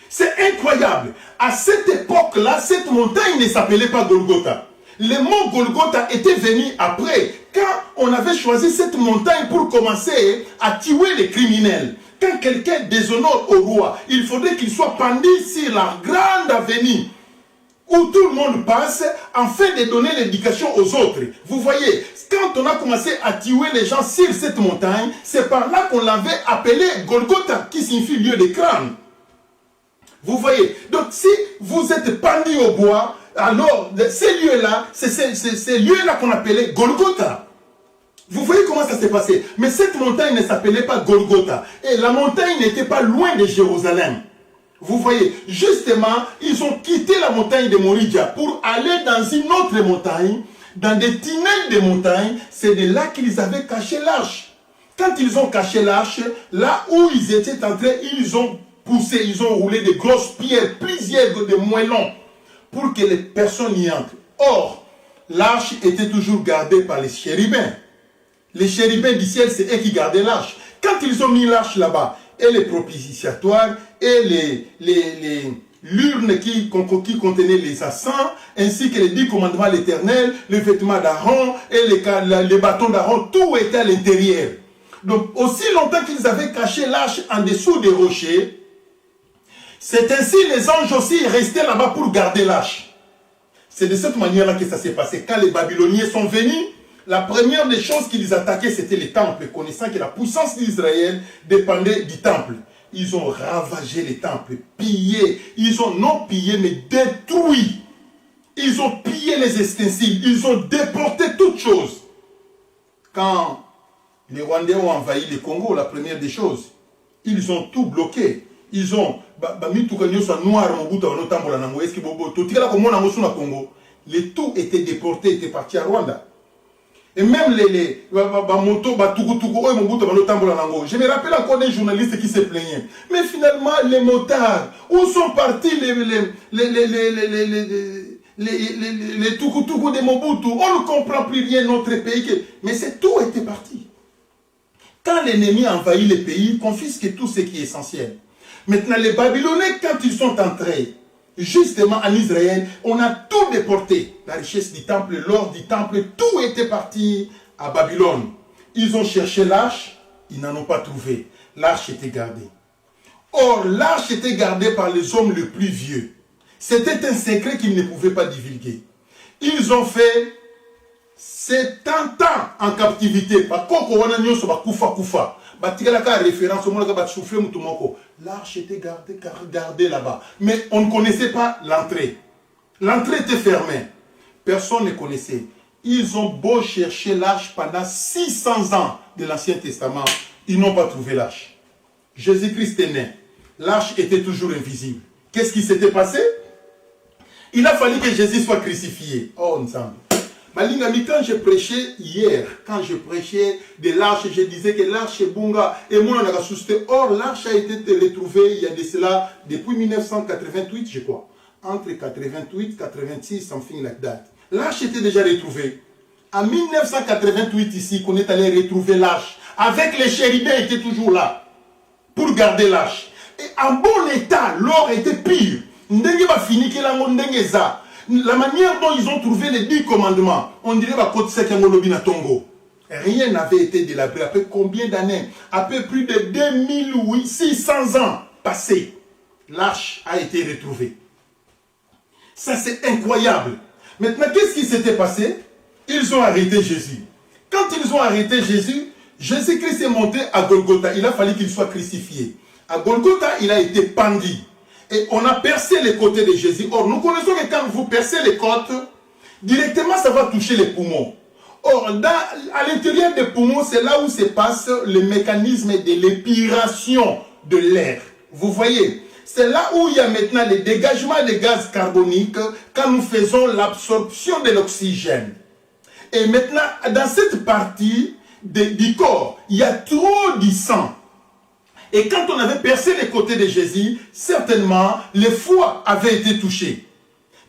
C'est incroyable. À cette époque-là, cette montagne ne s'appelait pas Golgotha. Le mot Golgotha était venu après, quand on avait choisi cette montagne pour commencer à tuer les criminels. Quand quelqu'un déshonore au roi, il faudrait qu'il soit pendu sur la grande avenue où tout le monde passe, afin de donner l'éducation aux autres. Vous voyez, quand on a commencé à tuer les gens sur cette montagne, c'est par là qu'on l'avait appelé Golgotha, qui signifie lieu de crâne. Vous voyez, donc si vous êtes pendu au bois, alors ces lieux-là, c'est ces lieux-là qu'on appelait Golgotha. Vous voyez comment ça s'est passé. Mais cette montagne ne s'appelait pas Golgotha. Et la montagne n'était pas loin de Jérusalem. Vous voyez, justement, ils ont quitté la montagne de Moridja pour aller dans une autre montagne, dans des tunnels de montagne. C'est de là qu'ils avaient caché l'arche. Quand ils ont caché l'arche, là où ils étaient entrés, ils ont poussé, ils ont roulé de grosses pierres, plusieurs de moellons, pour que les personnes y entrent. Or, l'arche était toujours gardée par les chérubins. Les chérubins du ciel, c'est eux qui gardaient l'arche. Quand ils ont mis l'arche là-bas, et les propitiatoires, et l'urne qui contenait les encens, ainsi que les 10 commandements de l'Éternel, les vêtements d'Aaron, et les bâtons d'Aaron, tout était à l'intérieur. Donc, aussi longtemps qu'ils avaient caché l'arche en dessous des rochers, C'est ainsi les anges aussi restaient là-bas pour garder l'arche. C'est de cette manière-là que ça s'est passé. Quand les Babyloniens sont venus, la première des choses qu'ils attaquaient, c'était les temples, connaissant que la puissance d'Israël dépendait du temple. Ils ont ravagé les temples, pillé. Ils ont non pillé, mais détruit. Ils ont pillé les ustensiles. Ils ont déporté toutes choses. Quand les Rwandais ont envahi le Congo, la première des choses, ils ont tout bloqué. Ils ont le tout était déporté, était parti à Rwanda. Et même les motos, je me rappelle encore des journalistes qui se plaignaient. Mais finalement, les motards, où sont partis les tukutuku de Mobutu? On ne comprend plus rien notre pays. Mais c'est tout était parti. Quand l'ennemi envahit les pays, il confisque tout ce qui est essentiel. Maintenant, les Babyloniens, quand ils sont entrés, justement en Israël, on a tout déporté. La richesse du temple, l'or du temple, tout était parti à Babylone. Ils ont cherché l'arche, ils n'en ont pas trouvé. L'arche était gardée. Or, l'arche était gardée par les hommes les plus vieux. C'était un secret qu'ils ne pouvaient pas divulguer. Ils ont fait 70 ans en captivité. L'arche était gardée là-bas. Mais on ne connaissait pas l'entrée. L'entrée était fermée. Personne ne connaissait. Ils ont beau chercher l'arche pendant 600 ans de l'Ancien Testament. Ils n'ont pas trouvé l'arche. Jésus-Christ est né. L'arche était toujours invisible. Qu'est-ce qui s'était passé? Il a fallu que Jésus soit crucifié. Oh, ensemble. Malingami, quand je prêchais hier, quand je prêchais de l'arche, je disais que l'arche est bunga et mon a suscité. Or, l'arche a été retrouvée il y a de cela depuis 1988, je crois. Entre 88 et 86, something like that. L'arche était déjà retrouvée. En 1988, ici, qu'on est allé retrouver l'arche. Avec les chérubins étaient toujours là. Pour garder l'arche. Et en bon état, l'or était pire. Ndenge va finir que la ndenge za. La manière dont ils ont trouvé les 10 commandements, on dirait que côte sec na Tongo. Rien n'avait été délabré. Après combien d'années? Après plus de 2600 ans passés, l'arche a été retrouvée. Ça, c'est incroyable. Maintenant, qu'est-ce qui s'était passé? Ils ont arrêté Jésus. Quand ils ont arrêté Jésus, Jésus-Christ est monté à Golgotha. Il a fallu qu'il soit crucifié. À Golgotha, il a été pendu. Et on a percé les côtés de Jésus. Or, nous connaissons que quand vous percez les côtes, directement, ça va toucher les poumons. Or, à l'intérieur des poumons, c'est là où se passe le mécanisme de l'épiration de l'air. Vous voyez, c'est là où il y a maintenant le dégagement des gaz carboniques quand nous faisons l'absorption de l'oxygène. Et maintenant, dans cette partie du corps, il y a trop du sang. Et quand on avait percé les côtés de Jésus, certainement, le foie avait été touché.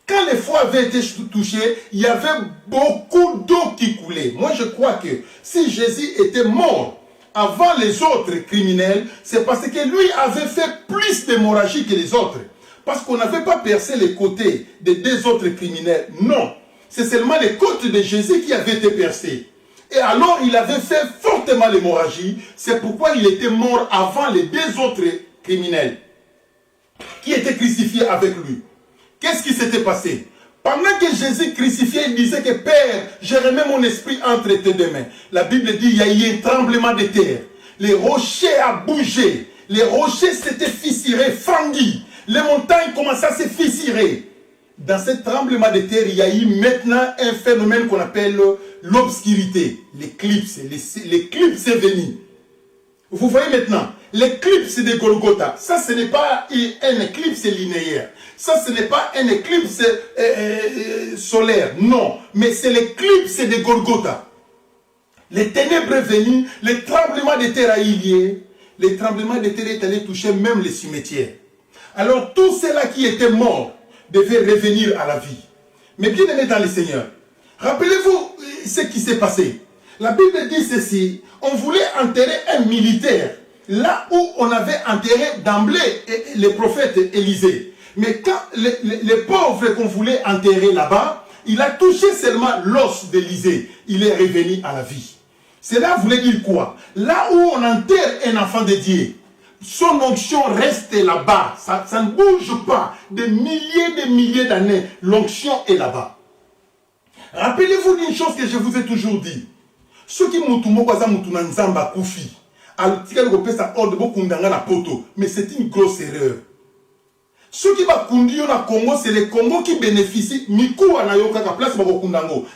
Quand le foie avait été touché, il y avait beaucoup d'eau qui coulait. Moi, je crois que si Jésus était mort avant les autres criminels, c'est parce que lui avait fait plus d'hémorragie que les autres. Parce qu'on n'avait pas percé les côtés des 2 autres criminels. Non, c'est seulement les côtes de Jésus qui avaient été percées. Et alors, il avait fait fortement l'hémorragie. C'est pourquoi il était mort avant les 2 autres criminels qui étaient crucifiés avec lui. Qu'est-ce qui s'était passé? Pendant que Jésus crucifié, il disait que Père, je remets mon esprit entre tes 2 mains. La Bible dit qu'il y a eu un tremblement de terre. Les rochers ont bougé. Les rochers s'étaient fissurés, fendus. Les montagnes commençaient à se fissurer. Dans ce tremblement de terre, il y a eu maintenant un phénomène qu'on appelle l'obscurité, l'éclipse. L'éclipse est venu. Vous voyez maintenant, l'éclipse de Golgotha, ça ce n'est pas un éclipse linéaire. Ça ce n'est pas un éclipse solaire. Non, mais c'est l'éclipse de Golgotha. Les ténèbres venues, le tremblement de terre a eu lieu. Le tremblement de terre est allé toucher même les cimetières. Alors tous ceux-là qui étaient morts devait revenir à la vie. Mais bien aimé dans le Seigneur, rappelez-vous ce qui s'est passé. La Bible dit ceci, on voulait enterrer un militaire, là où on avait enterré d'emblée le prophète Élisée. Mais quand les pauvres qu'on voulait enterrer là-bas, il a touché seulement l'os d'Élisée. Il est revenu à la vie. Cela voulait dire quoi? Là où on enterre un enfant de Dieu, son onction reste là-bas. Ça ne bouge pas. Des milliers d'années, l'onction est là-bas. Rappelez-vous d'une chose que je vous ai toujours dit. Ceux qui m'ont koufi. Mais c'est une grosse erreur. Ceux qui va conduire au Congo, c'est les Congo qui bénéficient.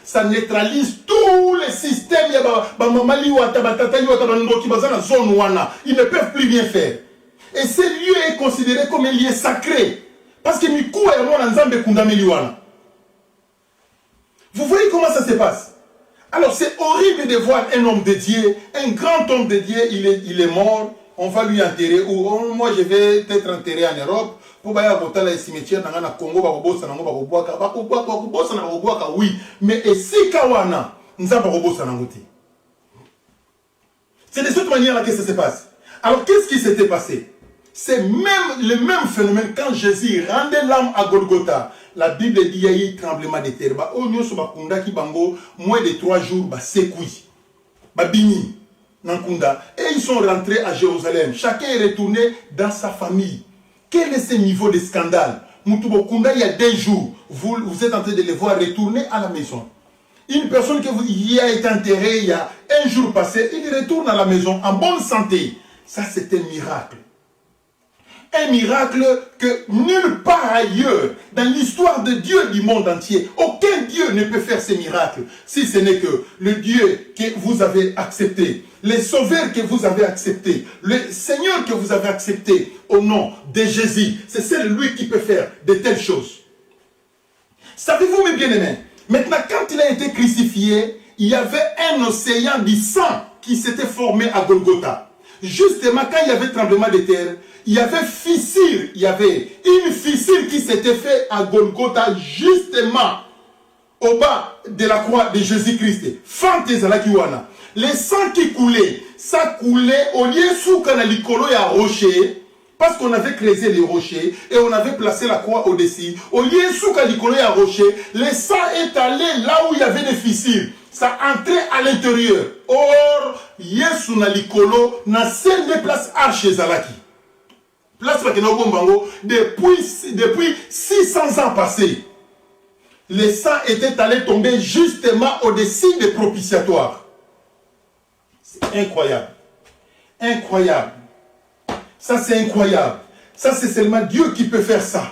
Ça neutralise tous les systèmes. Ils ne peuvent plus rien faire. Et ce lieu est considéré comme un lieu sacré. Parce que vous voyez comment ça se passe? Alors c'est horrible de voir un homme de Dieu, un grand homme de Dieu, il est mort, on va lui enterrer, ou oh, moi je vais être enterré en Europe, pour aller à la cimetière dans le Congo, oui, mais si Kawana, c'est de cette manière-là que ça se passe. Alors qu'est-ce qui s'était passé? C'est même le même phénomène quand Jésus rendait l'âme à Golgotha. La Bible dit qu'il y a eu un tremblement de terre. Moins de 3 jours, et ils sont rentrés à Jérusalem. Chacun est retourné dans sa famille. Quel est ce niveau de scandale? Il y a 2 jours, vous êtes en train de les voir retourner à la maison. Une personne qui a été enterrée il y a 1 jour passé, il retourne à la maison en bonne santé. Ça, c'est un miracle. Un miracle que nulle part ailleurs, dans l'histoire de Dieu du monde entier, aucun Dieu ne peut faire ces miracles, si ce n'est que le Dieu que vous avez accepté, le Sauveur que vous avez accepté, le Seigneur que vous avez accepté au nom de Jésus. C'est celui qui peut faire de telles choses. Savez-vous, mes bien-aimés, maintenant, quand il a été crucifié, il y avait un océan du sang qui s'était formé à Golgotha. Justement, quand il y avait tremblement de terre, il y avait fissure, il y avait une fissure qui s'était faite à Golgotha, justement au bas de la croix de Jésus-Christ. Le sang qui coulait, ça coulait au lieu sous l'icolo et à rocher, parce qu'on avait creusé les rochers et on avait placé la croix au-dessus. Au lieu sous l'icolo et à rocher, le sang est allé là où il y avait des fissures. Ça entrait à l'intérieur. Or, Yesu na likolo na scène de place arche zalaki. Place depuis 600 ans passés, le sang était allé tomber justement au-dessus des propitiatoires. C'est incroyable. Incroyable. Ça, c'est incroyable. Ça, c'est seulement Dieu qui peut faire ça.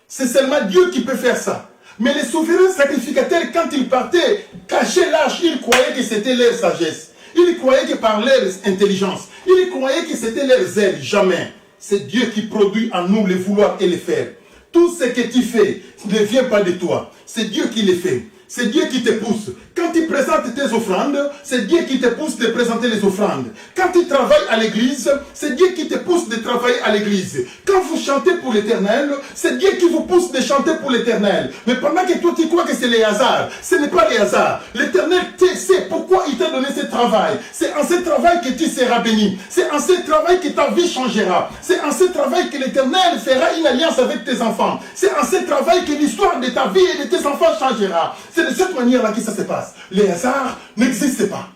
C'est seulement Dieu qui peut faire ça. Mais les souverains sacrificateurs, quand ils partaient, cachaient l'âge, ils croyaient que c'était leur sagesse. Ils croyaient que par leur intelligence. Ils croyaient que c'était leur zèle. Jamais. C'est Dieu qui produit en nous le vouloir et le faire. Tout ce que tu fais ne vient pas de toi. C'est Dieu qui le fait. C'est Dieu qui te pousse. Quand tu présentes tes offrandes, c'est Dieu qui te pousse de présenter les offrandes. Quand tu travailles à l'église, c'est Dieu qui te pousse de travailler à l'église. Quand vous chantez pour l'éternel, c'est Dieu qui vous pousse de chanter pour l'éternel. Mais pendant que toi tu crois que c'est les hasards, ce n'est pas les hasards. L'éternel sait pourquoi il t'a donné ce travail. C'est en ce travail que tu seras béni. C'est en ce travail que ta vie changera. C'est en ce travail que l'éternel fera une alliance avec tes enfants. C'est en ce travail que l'histoire de ta vie et de tes enfants changera. C'est de cette manière-là que ça se passe. Les hasards n'existent pas.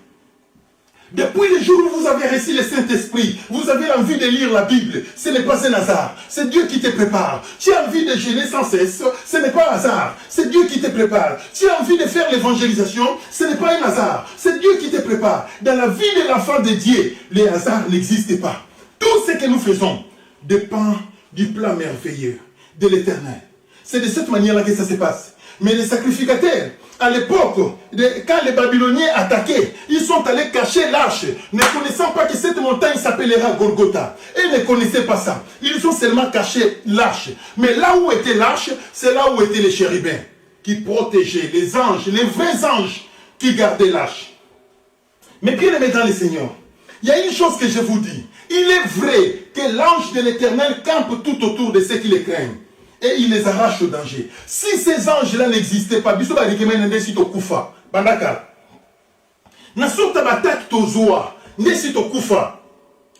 Depuis le jour où vous avez reçu le Saint-Esprit, vous avez envie de lire la Bible, ce n'est pas un hasard. C'est Dieu qui te prépare. Tu as envie de jeûner sans cesse, ce n'est pas un hasard. C'est Dieu qui te prépare. Tu as envie de faire l'évangélisation, ce n'est pas un hasard. C'est Dieu qui te prépare. Dans la vie de l'enfant de Dieu, les hasards n'existent pas. Tout ce que nous faisons dépend du plan merveilleux de l'Éternel. C'est de cette manière-là que ça se passe. Mais les sacrificateurs, à l'époque, quand les Babyloniens attaquaient, ils sont allés cacher l'arche, ne connaissant pas que cette montagne s'appellera Golgotha. Et ne connaissaient pas ça. Ils ont seulement caché l'arche. Mais là où était l'arche, c'est là où étaient les chérubins, qui protégeaient les anges, les vrais anges, qui gardaient l'arche. Mais bien aimés dans le Seigneur, il y a une chose que je vous dis. Il est vrai que l'ange de l'Éternel campe tout autour de ceux qui les craignent. Et il les arrache au danger. Si ces anges-là n'existaient pas,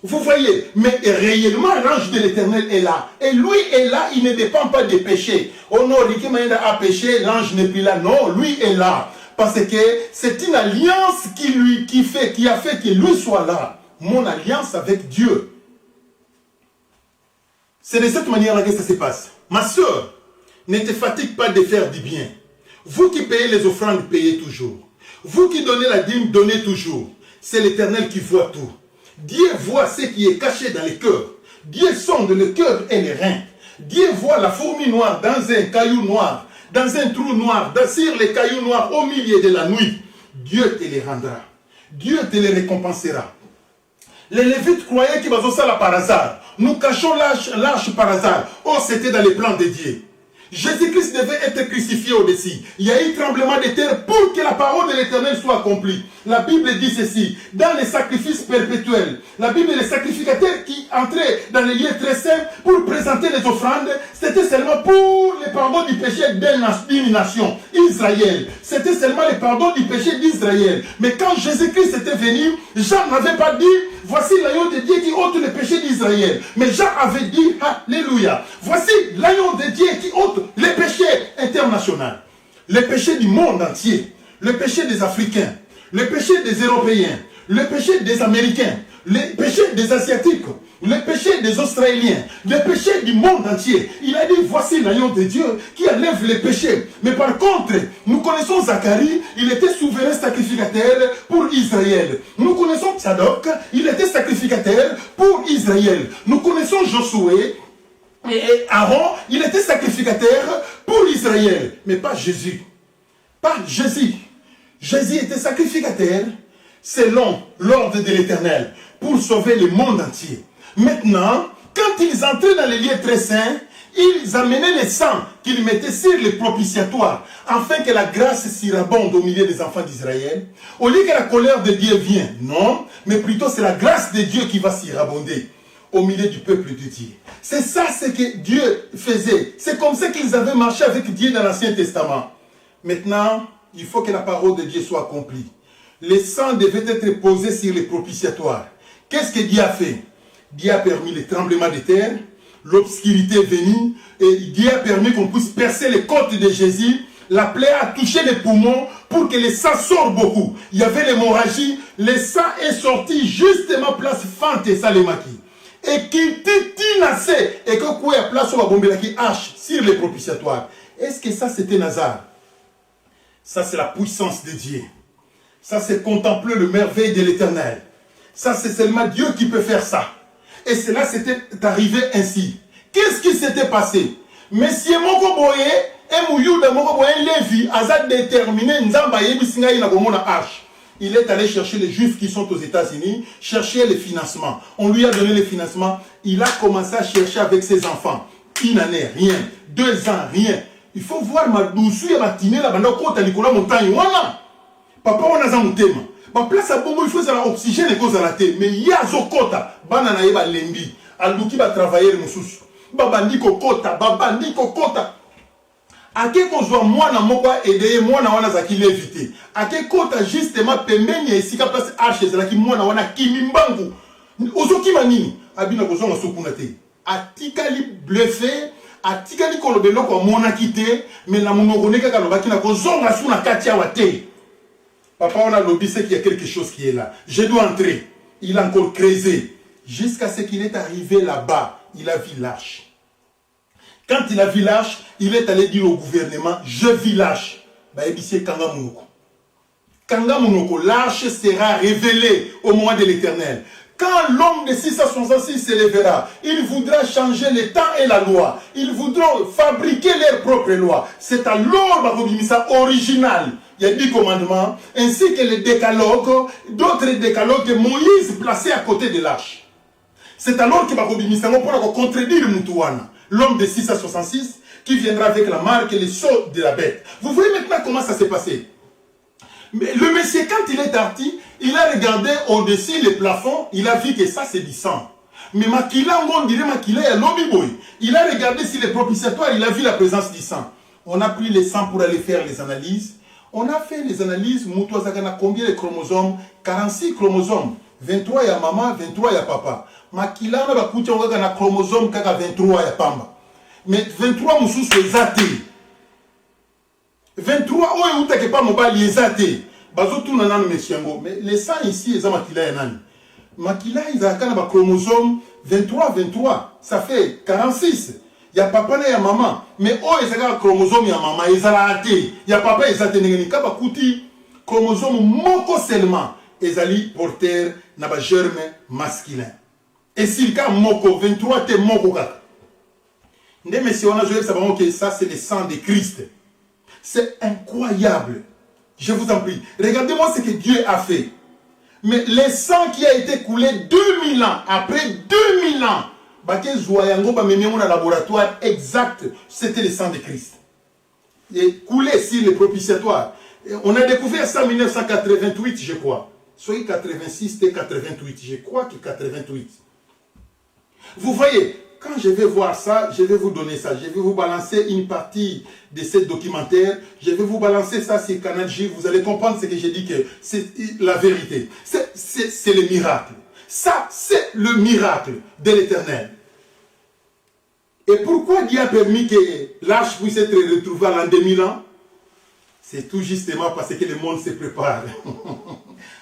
vous voyez, mais réellement l'ange de l'Éternel est là. Et lui est là, il ne dépend pas des péchés. Oh non, Rikemaïna a péché, l'ange n'est plus là. Non, lui est là. Parce que c'est une alliance qui a fait que lui soit là. Mon alliance avec Dieu. C'est de cette manière-là que ça se passe. Ma soeur, ne te fatigue pas de faire du bien. Vous qui payez les offrandes, payez toujours. Vous qui donnez la dîme, donnez toujours. C'est l'Éternel qui voit tout. Dieu voit ce qui est caché dans les cœurs. Dieu sonde le cœur et les reins. Dieu voit la fourmi noire dans un caillou noir, dans un trou noir, sur les cailloux noirs au milieu de la nuit. Dieu te les rendra. Dieu te les récompensera. Les Lévites croyaient qu'ils avaient ça là par hasard. Nous cachons l'arche par hasard. Oh, c'était dans les plans de Dieu. Jésus-Christ devait être crucifié au-dessus. Il y a eu tremblement de terre pour que la parole de l'Éternel soit accomplie. La Bible dit ceci, dans les sacrifices perpétuels. La Bible, les sacrificateurs qui entraient dans les lieux très saints pour présenter les offrandes, c'était seulement pour le pardon du péché d'une nation, Israël. C'était seulement le pardon du péché d'Israël. Mais quand Jésus-Christ était venu, Jean n'avait pas dit, voici l'agneau de Dieu qui ôte le péché d'Israël. Mais Jean avait dit, alléluia, voici l'agneau de Dieu qui ôte les péchés internationaux, les péchés du monde entier, le péché des Africains, le péché des Européens, le péché des Américains, le péché des Asiatiques, le péché des Australiens, le péché du monde entier. Il a dit, voici l'agneau de Dieu qui enlève les péchés. Mais par contre, nous connaissons Zacharie, il était souverain sacrificateur pour Israël. Nous connaissons Tsadok, il était sacrificateur pour Israël. Nous connaissons Josué, et Aaron, il était sacrificateur pour Israël, mais pas Jésus. Pas Jésus. Jésus était sacrificateur selon l'ordre de l'Éternel pour sauver le monde entier. Maintenant, quand ils entraient dans les lieux très saints, ils amenaient le sang qu'ils mettaient sur les propitiatoires afin que la grâce surabonde au milieu des enfants d'Israël. Au lieu que la colère de Dieu vienne, non, mais plutôt c'est la grâce de Dieu qui va surabonder au milieu du peuple de Dieu. C'est ça ce que Dieu faisait. C'est comme ça qu'ils avaient marché avec Dieu dans l'Ancien Testament. Maintenant, il faut que la parole de Dieu soit accomplie. Le sang devait être posé sur les propitiatoires. Qu'est-ce que Dieu a fait? Dieu a permis le tremblement de terre, l'obscurité est venue, et Dieu a permis qu'on puisse percer les côtes de Jésus. La plaie a touché les poumons pour que le sang sorte beaucoup. Il y avait l'hémorragie, le sang est sorti justement place Fante et Salemaki. Et qui tinasé et que quoi place sur la bombe qui hache sur les propitiatoires. Est-ce que ça c'était Nazar? Ça c'est la puissance de Dieu. Ça c'est contempler le merveille de l'Éternel. Ça c'est seulement Dieu qui peut faire ça. Et cela s'était arrivé ainsi. Qu'est-ce qui s'était passé? Monsieur Moko Boye et Mouyouda Moko Boye Lévi a déterminé Nzamba Yebisinga na Gomona H. Il est allé chercher les Juifs qui sont aux États-Unis, chercher les financements. On lui a donné les financements. Il a commencé à chercher avec ses enfants. Une année, rien. 2 ans, rien. Il faut voir ma douceur et ma tinée là-bas. Quand tu as montagne, voilà. Papa, on a un thème. Ma place à Bongo, il faut avoir l'oxygène et cause à la tête. Mais il y a Zokota. Banana yeba lembi. Aluki va travailler le moussous. Babandi kokota. Babandi kokota. Ake kozwa mwana mokwa edeye mwana wana zaki levité. Ake kota justement pembeni ya esika place arche zaki mwana wana kimimbangu. Ozoki manini abina kozonga sokuna te. Atikali bluffé, atikali kolobelo ko mona kité, mais la monokone kaka lobaki na kozonga suna kati ya wate. Papa on a lobby c'est qu'il y a quelque chose qui est là. Je dois entrer. Il a encore creusé jusqu'à ce qu'il est arrivé là-bas. Il a vu l'arche. Quand il a vu l'arche, il est allé dire au gouvernement, je vis l'arche. Kanga Monoko, l'arche sera révélée au moment de l'Éternel. Quand l'homme de 666 se lèvera, il voudra changer le temps et la loi. Ils voudront fabriquer leur propre loi. C'est alors la original. Il y a 10 commandements, ainsi que les décalogues, d'autres décalogues que Moïse placé à côté de l'arche. C'est alors que Bakobimisa pour contredire Moutouana. L'homme de 6 à 66 qui viendra avec la marque et les sceaux de la bête. Vous voyez maintenant comment ça s'est passé. Mais le monsieur, quand il est parti, il a regardé au-dessus les plafonds, il a vu que ça c'est du sang. Mais Makila, on dirait Makila et Lobby Boy. Il a regardé sur les propitiatoires, il a vu la présence du sang. On a pris le sang pour aller faire les analyses. On a fait les analyses, Moutouazagana, combien de chromosomes? 46 chromosomes. 23 ya maman, 23 ya papa. Makila na bakuti on na chromosome kaka 23 ya pamba. Mais 23 mususu ezate. 23 oyo utake pas mobali ezate. Bazotu na nanu meshiango. Mais les sang ici eza makila ya nani. Makila, ils ont un chromosome 23. Ça fait 46. Il y a papa et il y a maman. Mais oh, ils ont un chromosome, il y a maman, ils ont raté. Il y a papa, ils ont un chromosome moko seulement. Ils ont porteur un germe masculin. Et si le cas moko, 23, t'es moko. Mais si on a joué, ça c'est le sang de Christ. C'est incroyable. Je vous en prie. Regardez-moi ce que Dieu a fait. Mais le sang qui a été coulé 2000 ans, après 2000 ans, un laboratoire exact, c'était le sang de Christ. Et coulé sur le propitiatoire. On a découvert ça en 1988, je crois. Soit 86 et 88, je crois que 88. Vous voyez, quand je vais voir ça, je vais vous donner ça. Je vais vous balancer une partie de ce documentaire. Je vais vous balancer ça sur Canal J. Vous allez comprendre ce que j'ai dit, que c'est la vérité. C'est le miracle. Ça, c'est le miracle de l'Éternel. Et pourquoi Dieu a permis que l'arche puisse être retrouvée à l'an 2000 ans? C'est tout justement parce que le monde se prépare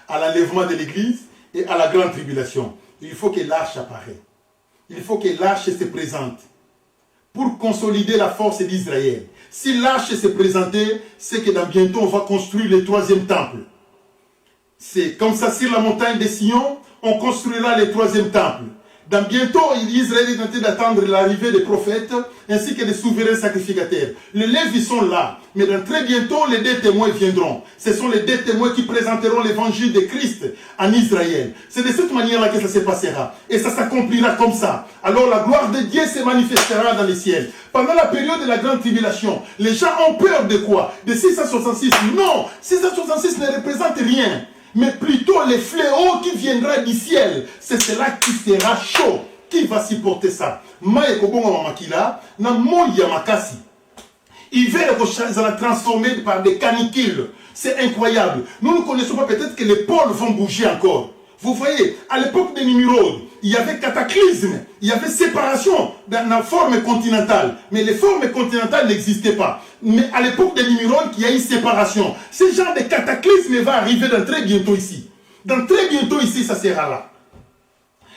à l'enlèvement de l'Église et à la grande tribulation. Il faut que l'arche apparaisse. Il faut que l'arche se présente pour consolider la force d'Israël. Si l'arche se présentait, c'est que dans bientôt on va construire le 3e temple. C'est comme ça, sur la montagne de Sion, on construira le 3e temple. Dans bientôt, Israël est en train d'attendre l'arrivée des prophètes ainsi que des souverains sacrificateurs. Les Lévites sont là, mais dans très bientôt, les 2 témoins viendront. Ce sont les 2 témoins qui présenteront l'évangile de Christ en Israël. C'est de cette manière-là que ça se passera. Et ça s'accomplira comme ça. Alors la gloire de Dieu se manifestera dans les ciels. Pendant la période de la grande tribulation, les gens ont peur de quoi? De 666. Non, 666 ne représente rien. Mais plutôt les fléaux qui viendront du ciel. C'est cela qui sera chaud. Qui va supporter ça? Il va transformer par des canicules. C'est incroyable. Nous ne connaissons pas, peut-être que les pôles vont bouger encore. Vous voyez, à l'époque des Nimrod, il y avait cataclysme, il y avait séparation dans la forme continentale. Mais les formes continentales n'existaient pas. Mais à l'époque des Nimrod, il y a eu séparation. Ce genre de cataclysme va arriver dans très bientôt ici. Dans très bientôt ici, ça sera là.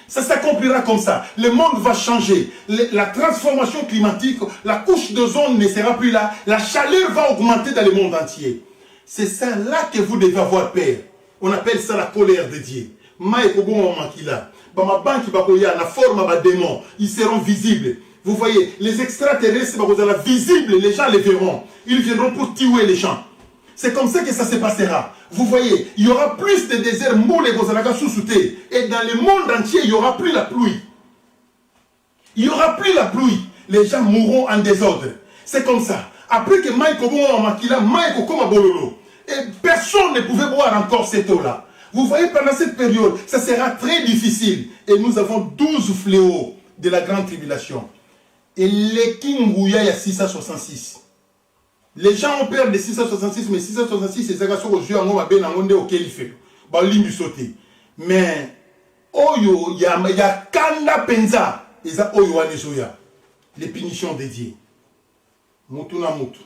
Ça s'accomplira comme ça. Le monde va changer. La transformation climatique, la couche d'ozone ne sera plus là. La chaleur va augmenter dans le monde entier. C'est ça là que vous devez avoir peur. On appelle ça la colère de Dieu. La forme de démons, ils seront visibles. Vous voyez, les extraterrestres seront visibles, les gens les verront. Ils viendront pour tuer les gens. C'est comme ça que ça se passera. Vous voyez, il y aura plus de déserts moules et dans le monde entier, il n'y aura plus la pluie. Il n'y aura plus la pluie. Les gens mourront en désordre. C'est comme ça. Après que et personne ne pouvait boire encore cette eau-là. Vous voyez, pendant cette période, ça sera très difficile. Et nous avons 12 fléaux de la grande tribulation. Et les Kingouya, il y a 666. Les gens ont peur de 666, mais 666, c'est ça que aux yeux en ben en auquel il fait. Mais Oyo, il y a Kanda Penza, et ça Oyo Anesoya. Les punitions de Dieu. Mutuna Mutu.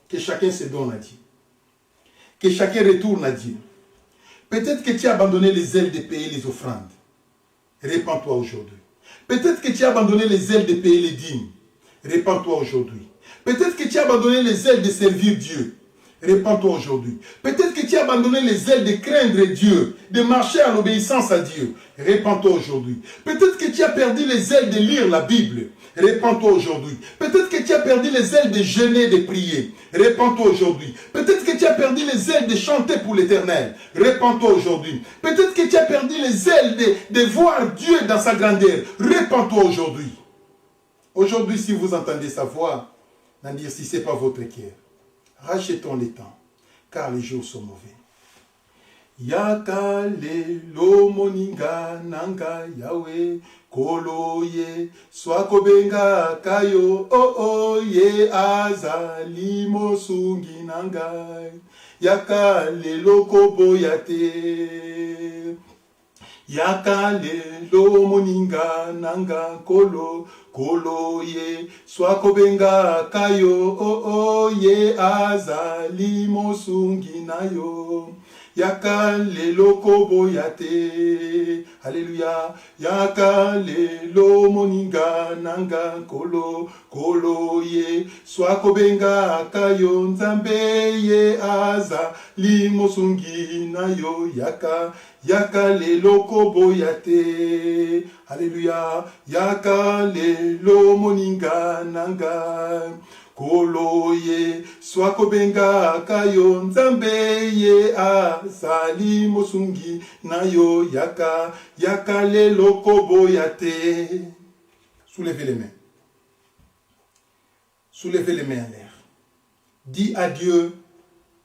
Que chacun se donne à Dieu. Que chacun retourne à Dieu. Peut-être que tu as abandonné les ailes de payer les offrandes. Répands-toi aujourd'hui. Peut-être que tu as abandonné les ailes de payer les dîmes. Répands-toi aujourd'hui. Peut-être que tu as abandonné les ailes de servir Dieu. Répands-toi aujourd'hui. Peut-être que tu as abandonné les ailes de craindre Dieu, de marcher en obéissance à Dieu. Répands-toi aujourd'hui. Peut-être que tu as perdu les ailes de lire la Bible. Répands-toi aujourd'hui. Peut-être que tu as perdu les ailes de jeûner, de prier. Répands-toi aujourd'hui. Peut-être que tu as perdu les ailes de chanter pour l'Éternel. Répands-toi aujourd'hui. Peut-être que tu as perdu les ailes de voir Dieu dans sa grandeur. Répands-toi aujourd'hui. Aujourd'hui, si vous entendez sa voix, n'endurcissez pas votre cœur. Rachetons les temps, car les jours sont mauvais. Yakale lo moninga nanga yawe koloye swakobenga kayo ye azali mosungi nanga yakale lo koboyate yakale lo moninga nanga kolo ye swakobenga kayo ye azali mosungi nayo yaka lelo koboyate. Alléluia. Yaka lelo moninga nanga kolo kolo ye. Swako benga kayo nzambe ye aza limosungi na yo yaka. Yaka lelo koboyate. Alléluia. Yaka lelo moninga nanga kolo ye. Swako benga kayo nzambe ye azali mosungi na yo yaka. Yaka lelo koboyate. Soulevez les mains. Soulevez les mains en l'air. Dis à Dieu,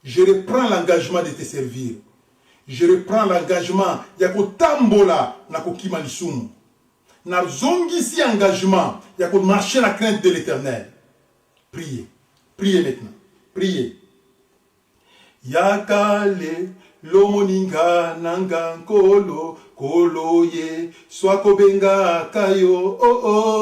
je reprends l'engagement de te servir. Je reprends l'engagement. Yako tambola na kokima lisumu. Na zongi si engagement. Yako marcher la crainte de l'Éternel. Priez. Priez maintenant. Priez. Yakale lomoninga nanga kolo kolo ye swako benga kayo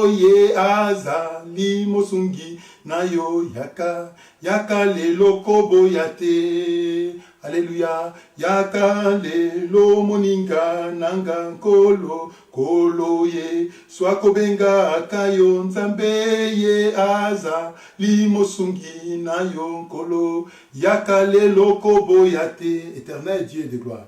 ye azali mosungi na yo yaka yakale lokobo yate. Alléluia. Yakale lomoninga nanga kolo kolo ye swako benga kayo nzambe ye aza limosungi na yo kolo yakale lokobo yate. Éternel Dieu de gloire,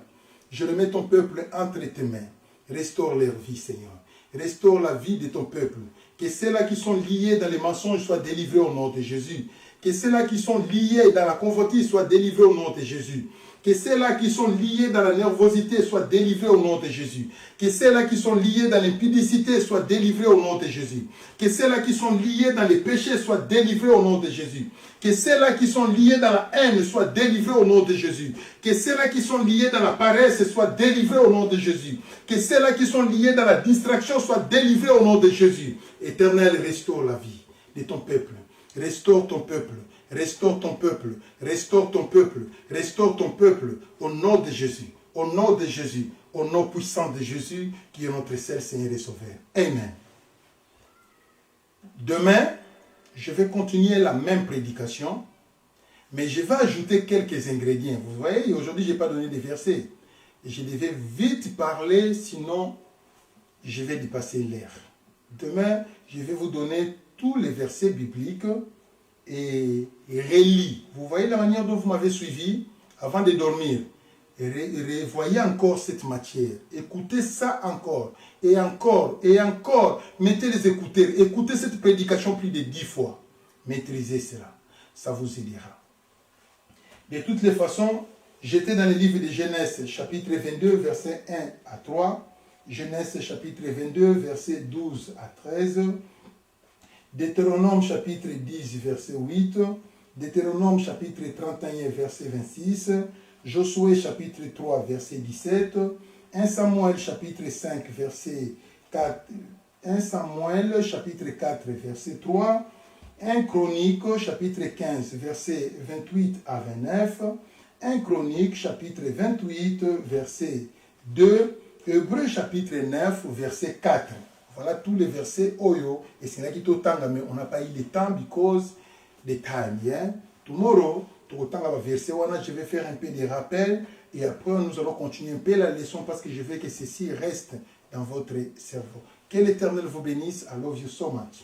je remets ton peuple entre tes mains. Restaure leur vie, Seigneur. Restaure la vie de ton peuple. Que ceux-là qui sont liés dans les mensonges soient délivrés au nom de Jésus. Que ceux-là qui sont liés dans la convoitise soient délivrés au nom de Jésus. Que ceux-là qui sont liés dans la nervosité soient délivrés au nom de Jésus. Que ceux-là qui sont liés dans l'impudicité soient délivrés au nom de Jésus. Que ceux-là qui sont liés dans les péchés soient délivrés au nom de Jésus. Que ceux-là qui sont liés dans la haine soient délivrés au nom de Jésus. Que ceux-là qui sont liés dans la paresse soient délivrés au nom de Jésus. Que ceux-là qui sont liés dans la distraction soient délivrés au nom de Jésus. Éternel, restaure la vie de ton peuple. Restaure ton peuple. Restaure ton peuple, restaure ton peuple, restaure ton peuple au nom de Jésus, au nom de Jésus, au nom puissant de Jésus qui est notre seul Seigneur et Sauveur. Amen. Demain, je vais continuer la même prédication, mais je vais ajouter quelques ingrédients. Vous voyez, aujourd'hui, je n'ai pas donné des versets. Et je devais vite parler, sinon je vais dépasser l'air. Demain, je vais vous donner tous les versets bibliques et relis. Vous voyez la manière dont vous m'avez suivi avant de dormir. Revoyez encore cette matière. Écoutez ça encore. Et encore. Et encore. Mettez les écouteurs. Écoutez cette prédication plus de 10 fois. Maîtrisez cela. Ça vous aidera. De toutes les façons, j'étais dans le livre de Genèse, chapitre 22, versets 1 à 3. Genèse, chapitre 22, versets 12 à 13. Deutéronome chapitre 10, verset 8, Deutéronome chapitre 31, verset 26, Josué chapitre 3, verset 17, 1 Samuel chapitre 5, verset 4, 1 Samuel chapitre 4, verset 3, 1 Chronique chapitre 15, verset 28 à 29, 1 Chronique chapitre 28, verset 2, Hébreux chapitre 9, verset 4. Voilà tous les versets Oyo. Et c'est là qui t'otanga, mais on n'a pas eu le temps because the time. Yeah? Tomorrow, je vais faire un peu de rappel et après nous allons continuer un peu la leçon parce que je veux que ceci reste dans votre cerveau. Que l'Éternel vous bénisse. I love you so much.